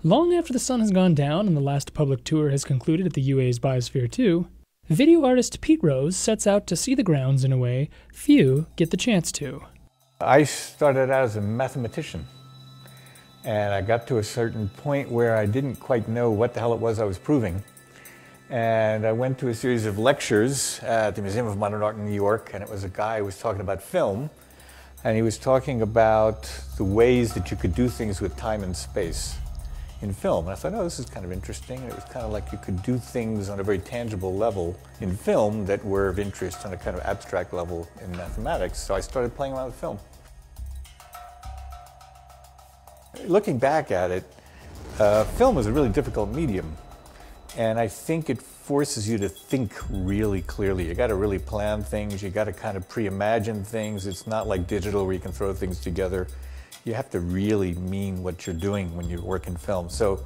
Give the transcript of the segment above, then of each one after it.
Long after the sun has gone down and the last public tour has concluded at the UA's Biosphere 2, video artist Pete Rose sets out to see the grounds in a way few get the chance to. I started out as a mathematician, and I got to a certain point where I didn't quite know what the hell it was I was proving. And I went to a series of lectures at the Museum of Modern Art in New York, and it was a guy who was talking about film, and he was talking about the ways that you could do things with time and space in film. And I thought, oh, this is kind of interesting. And it was kind of like you could do things on a very tangible level in film that were of interest on a kind of abstract level in mathematics. So I started playing around with film. Looking back at it, film is a really difficult medium. And I think it forces you to think really clearly. You got to really plan things. You got to kind of pre-imagine things. It's not like digital where you can throw things together. You have to really mean what you're doing when you work in film. So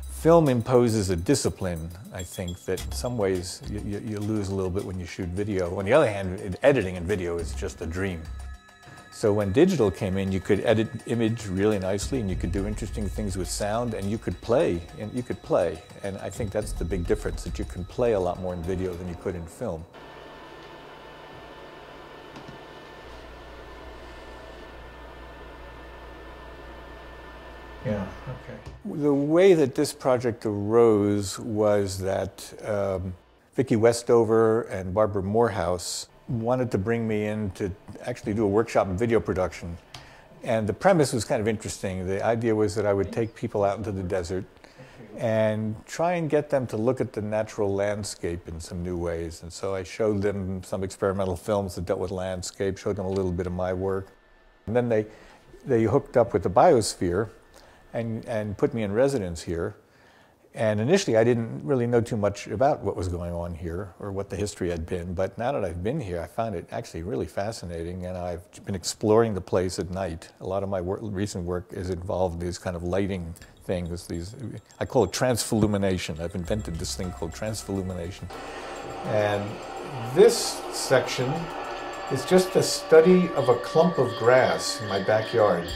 film imposes a discipline, I think, that in some ways you lose a little bit when you shoot video. On the other hand, editing in video is just a dream. So when digital came in, you could edit image really nicely, and you could do interesting things with sound, and you could play. And I think that's the big difference, that you can play a lot more in video than you could in film. Yeah, okay. The way that this project arose was that Vicki Westover and Barbara Morehouse wanted to bring me in to actually do a workshop in video production. And the premise was kind of interesting. The idea was that I would take people out into the desert and try and get them to look at the natural landscape in some new ways. And so I showed them some experimental films that dealt with landscape, showed them a little bit of my work. And then they hooked up with the Biosphere and put me in residence here. And initially I didn't really know too much about what was going on here or what the history had been, but now that I've been here, I found it actually really fascinating, and I've been exploring the place at night. A lot of my recent work is involved in these kind of lighting things. I call it transfillumination. I've invented this thing called transfillumination. And this section is just a study of a clump of grass in my backyard.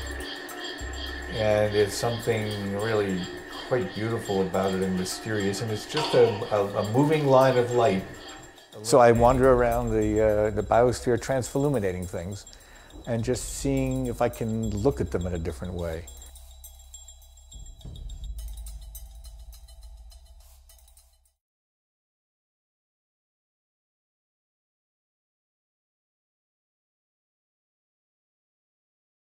And it's something really quite beautiful about it and mysterious, and it's just a moving line of light. So I wander around the Biosphere transfilluminating things and just seeing if I can look at them in a different way.